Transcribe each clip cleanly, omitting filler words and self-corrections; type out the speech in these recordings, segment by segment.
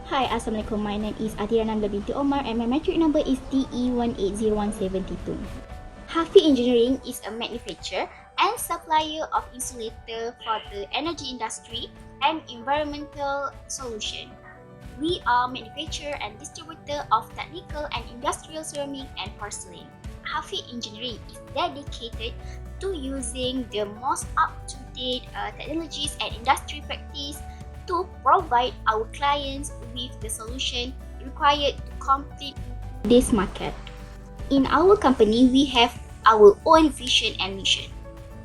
Hi, Assalamualaikum. My name is Athira Binti Omar and my metric number is DE180172. HAFFI Engineering is a manufacturer and supplier of insulator for the energy industry and environmental solution. We are manufacturer and distributor of technical and industrial ceramic and porcelain. HAFFI Engineering is dedicated to using the most up-to-date technologies and industry practice to provide our clients with the solution required to complete this market. In our company, we have our own vision and mission.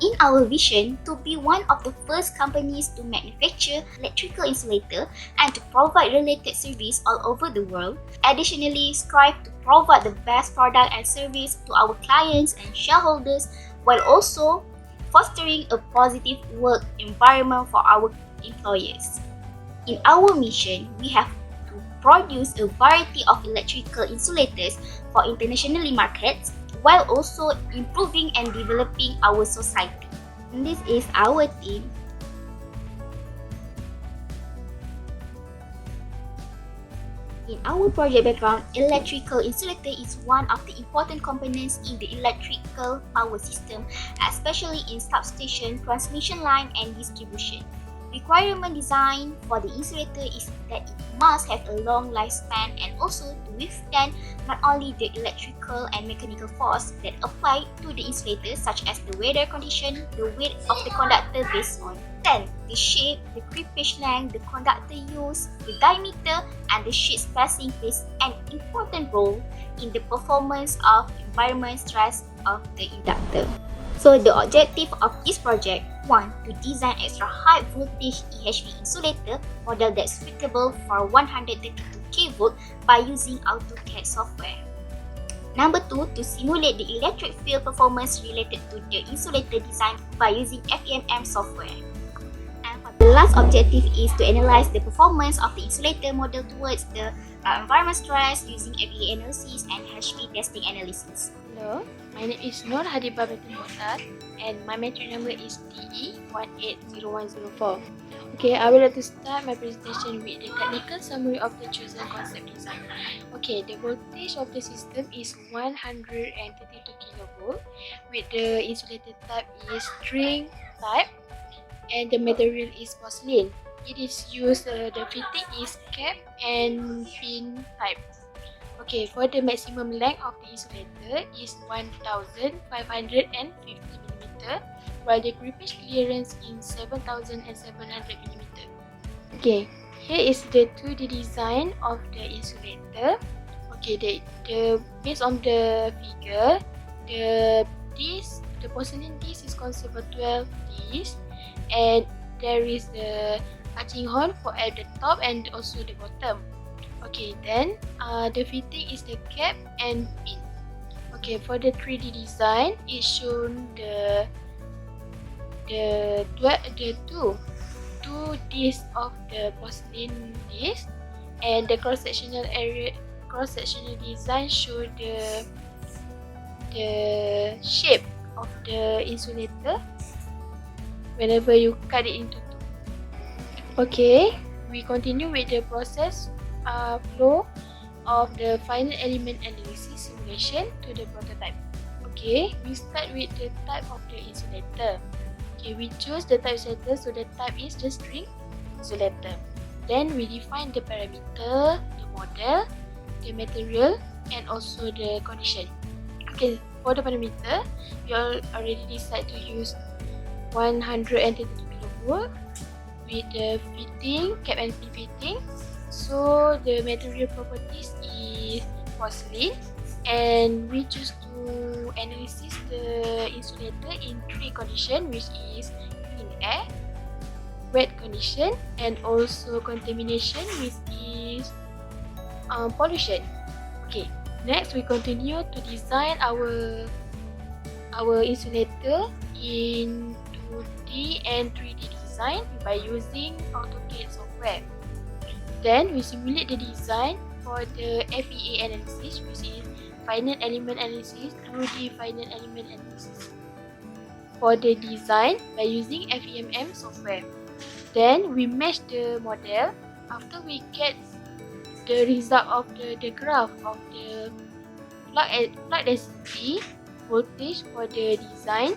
In our vision, to be one of the first companies to manufacture electrical insulator and to provide related service all over the world. Additionally, strive to provide the best product and service to our clients and shareholders while also fostering a positive work environment for our employees. In our mission, we have to produce a variety of electrical insulators for international markets while also improving and developing our society. And this is our team. In our project background, electrical insulator is one of the important components in the electrical power system, especially in substation, transmission line, and distribution. Requirement design for the insulator is that it must have a long lifespan and also to withstand not only the electrical and mechanical force that apply to the insulator such as the weather condition, the weight of the conductor based on the shape, the creepage length, the conductor use, the diameter, and the sheet spacing plays an important role in the performance of environment stress of the inductor. So the objective of this project, 1. To design extra high voltage EHV insulator model that's suitable for 132 kV by using AutoCAD software. Number 2. To simulate the electric field performance related to the insulator design by using FEMM software. And the last objective is to analyze the performance of the insulator model towards the environment stress using FEA analysis and HV testing analysis. Hello, my name is Noor Hadibah Binti Mokhtar and my metric number is DE180104. Okay, I would like to start my presentation with the technical summary of the chosen concept design. Okay, the voltage of the system is 132 kV with the insulator type is string type and the material is porcelain. It is used, the fitting is cap and pin type. Okay, for the maximum length of the insulator is 1550 mm, while the creepage clearance is 7700 mm. Okay, here is the 2D design of the insulator. Okay, the based on the figure, the porcelain disc is consist of 12 discs, and there is the arching horn for at the top and also the bottom. Okay, then the fitting is the cap and pin. Okay, for the 3D design, it's shown the two discs of the porcelain disc, and the cross-sectional design show the shape of the insulator whenever you cut it into two. Okay, we continue with the process flow of the final element analysis simulation to the prototype. Okay, we start with the type of the insulator. Okay, we choose the type insulator, so the type is the string insulator. Then we define the parameter, the model, the material, and also the condition. Okay, for the parameter, we already decide to use 132 kV with the fitting, cap and pin fitting. So the material properties is porcelain, and we choose to analysis the insulator in 3 conditions, which is clean air, wet condition, and also contamination, which is pollution. Okay, next we continue to design our insulator in 2D and 3D design by using AutoCAD software. Then we simulate the design for the FEA analysis, which is final element analysis through the final element analysis. For the design by using FEMM software. Then we mesh the model. After we get the result of the graph of the plug density voltage for the design,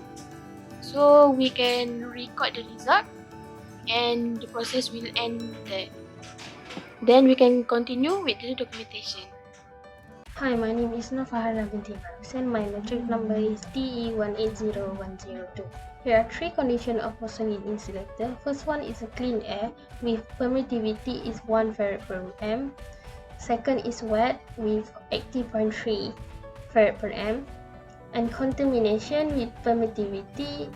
so we can record the result and the process will end there. Then we can continue with the documentation. Hi, my name is Noor Binti, and my metric number is TE180102. Here are three conditions of porcelain insulator. First one is a clean air with permittivity is 1 farad per amp. Second is wet with 80.3 farad per amp. And contamination with permittivity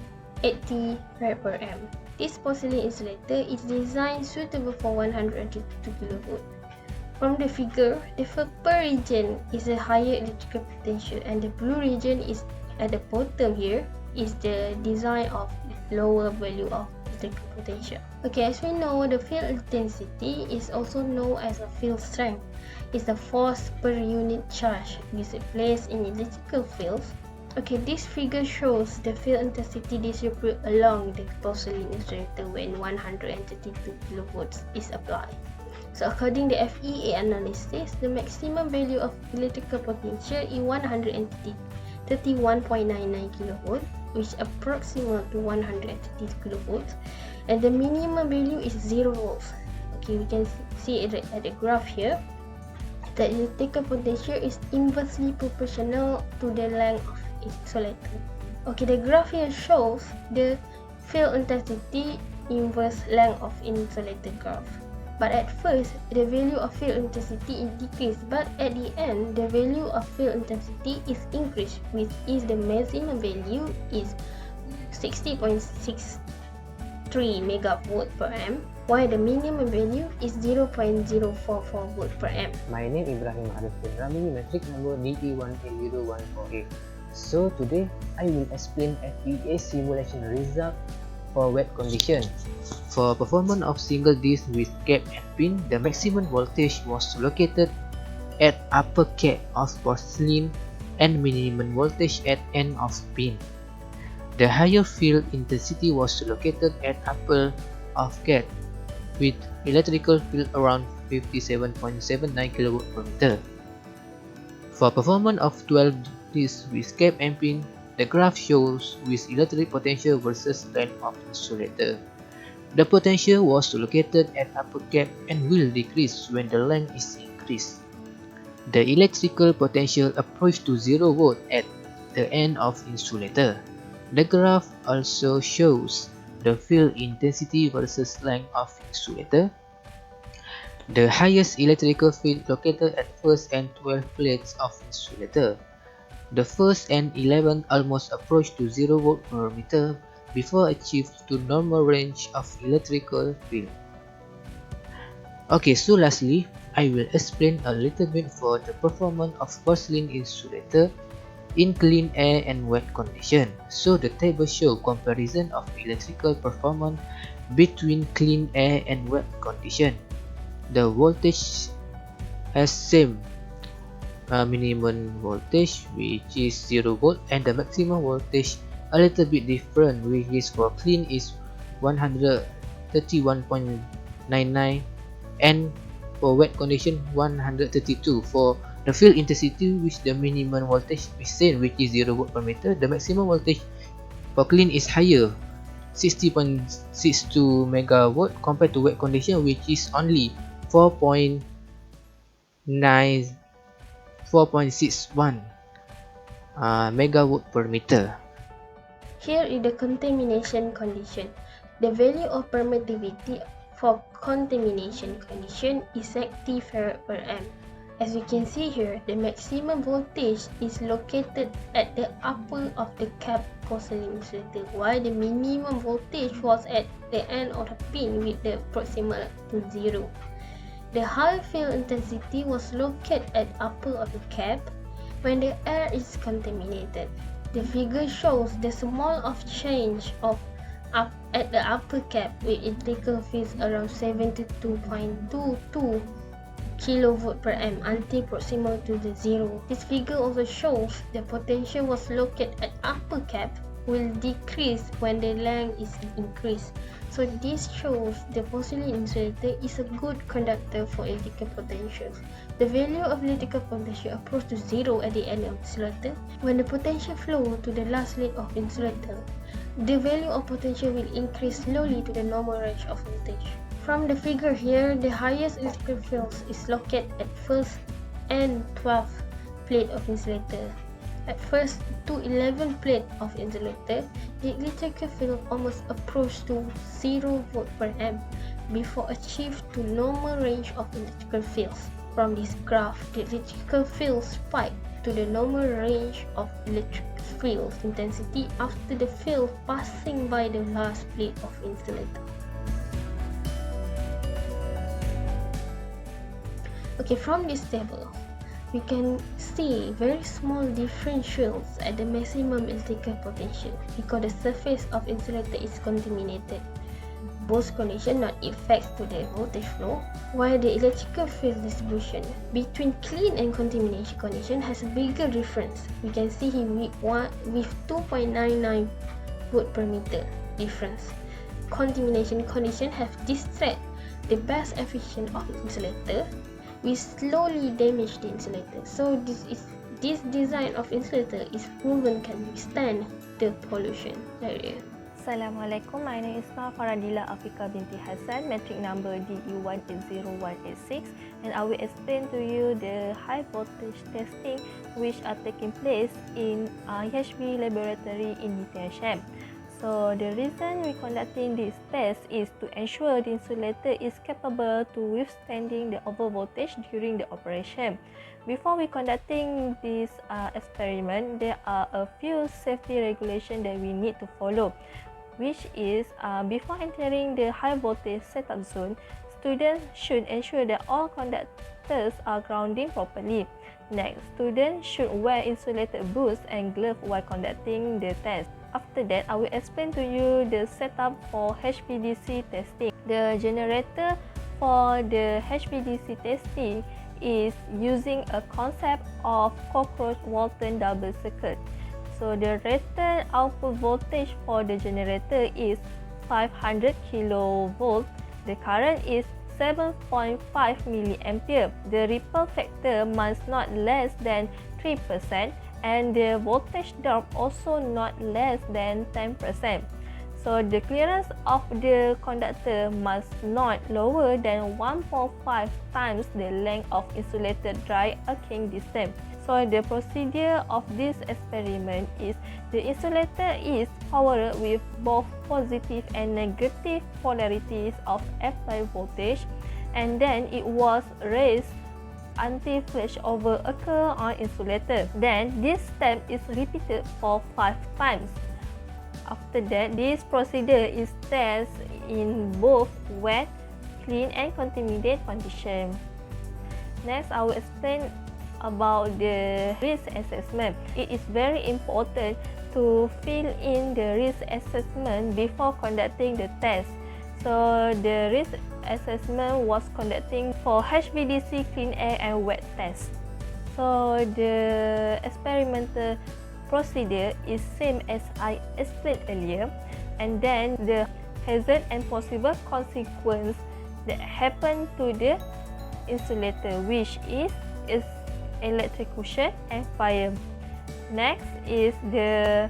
80 farad per amp. This porcelain insulator is designed suitable for 122 kV. From the figure, the purple region is a higher electrical potential and the blue region is at the bottom here is the design of lower value of electrical potential. Okay, as we know, the field intensity is also known as a field strength. It's the force per unit charge which is placed in electrical fields. Okay, this figure shows the field intensity distributed along the porcelain insulator when 132 kV is applied. So according to FEA analysis, the maximum value of electrical potential is 131.99 kV, which is approximate to 130 kV, and the minimum value is 0 volts. Okay, we can see it at the graph here. The electrical potential is inversely proportional to the length of insulator. Okay, the graph here shows the field intensity inverse length of insulator graph. But at first, the value of field intensity is decreased, but at the end, the value of field intensity is increased, which is the maximum value is 60.63 megavolt per amp, while the minimum value is 0.044 volt per amp. My name is Ibrahim Ariff bin Ramli, metric number DE180148. So today, I will explain FEA simulation result for wet condition. For performance of single disc with cap and pin, the maximum voltage was located at upper cap of porcelain and minimum voltage at end of pin. The higher field intensity was located at upper of cap with electrical field around 57.79 kV per meter. For performance of 12 discs with cap and pin, the graph shows with electric potential versus length of insulator. The potential was located at upper cap and will decrease when the length is increased. The electrical potential approached to 0 volt at the end of insulator. The graph also shows the field intensity versus length of insulator. The highest electrical field located at first and 12 plates of insulator. The first and 11 almost approach to 0 volt per meter before achieved to normal range of electrical field. Okay, so lastly, I will explain a little bit for the performance of porcelain insulator in clean air and wet condition. So the table show comparison of electrical performance between clean air and wet condition. The voltage has same minimum voltage which is 0 volt and the maximum voltage a little bit different, which is for clean is 131.99 and for wet condition 132. For the field intensity, which the minimum voltage is same, which is 0 volt per meter, the maximum voltage for clean is higher, 60.62 megavolt compared to wet condition, which is only 4.61 megawatt per meter. Here is the contamination condition. The value of permittivity for contamination condition is 60 farad per amp. As you can see here, the maximum voltage is located at the upper of the cap porcelain insulator, while the minimum voltage was at the end of the pin with the proximal to 0. The high field intensity was located at upper of the cap when the air is contaminated. The figure shows the small of change of up at the upper cap with electrical fields around 72.22 kV per amp until proximal to the 0. This figure also shows the potential was located at upper cap will decrease when the length is increased. So this shows the porcelain insulator is a good conductor for electrical potentials. The value of electrical potential approach to zero at the end of insulator. When the potential flow to the last layer of insulator, the value of potential will increase slowly to the normal range of voltage. From the figure here, the highest electrical field is located at first and 12th plate of insulator. At first to 11th plate of insulator, the electrical field almost approached to 0 volt per amp before achieved to normal range of electrical fields. From this graph, the electrical field spiked to the normal range of electric field intensity after the field passing by the last plate of insulator. Okay, from this table, we can see very small differentials at the maximum electrical potential because the surface of insulator is contaminated. Both conditions not affect to the voltage flow, while the electrical field distribution between clean and contamination condition has a bigger difference. We can see here with 2.99 volt per meter difference. Contamination condition have distracted the best efficient of the insulator. We slowly damage the insulator. So this design of insulator is proven can withstand the pollution area. Assalamualaikum, my name is Noor Faradilah Afiqah Binti Hasan, metric number DE180186, and I will explain to you the high voltage testing which are taking place in HV laboratory in Binti. So the reason we conducting this test is to ensure the insulator is capable to withstanding the overvoltage during the operation. Before we conducting this experiment, there are a few safety regulations that we need to follow, which is before entering the high voltage setup zone, students should ensure that all conductors are grounding properly. Next, students should wear insulated boots and gloves while conducting the test. After that, I will explain to you the setup for HVDC testing. The generator for the HVDC testing is using a concept of cockroach Walton double circuit. So the rated output voltage for the generator is 500 kV. The current is 7.5 milliampere. The ripple factor must not less than 3%, and the voltage drop also not less than 10%. So the clearance of the conductor must not lower than 1.5 times the length of insulated dry arcing distance. So the procedure of this experiment is the insulator is powered with both positive and negative polarities of applied voltage, and then it was raised until flashover occur on insulator. Then this step is repeated for 5 times. After that, this procedure is tested in both wet, clean and contaminated condition. Next, I will explain about the risk assessment. It is very important to fill in the risk assessment before conducting the test. So the risk assessment was conducting for HVDC clean air and wet test. So the experimental procedure is same as I explained earlier, and then the hazard and possible consequence that happen to the insulator, which is electrocution and fire. Next is the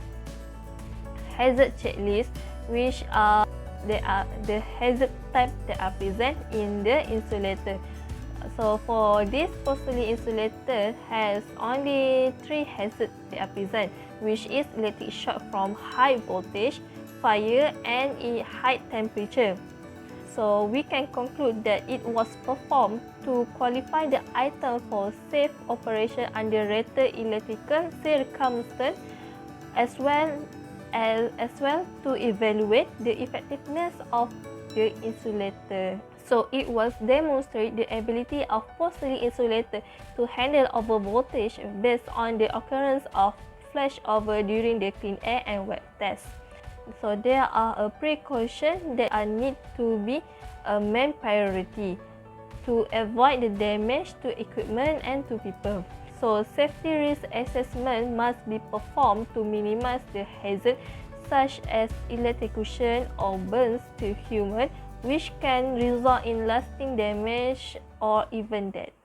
hazard checklist, which are the hazard type that are present in the insulator. So for this porcelain insulator has only 3 hazards that are present, which is electric shock from high voltage, fire and high temperature. So we can conclude that it was performed to qualify the item for safe operation under rated electrical circumstances, as well to evaluate the effectiveness of the insulator. So it was demonstrate the ability of porcelain insulator to handle overvoltage based on the occurrence of flashover during the clean air and wet test. So there are a precaution that need to be a main priority to avoid the damage to equipment and to people. So safety risk assessment must be performed to minimize the hazard such as electrocution or burns to human, which can result in lasting damage or even death.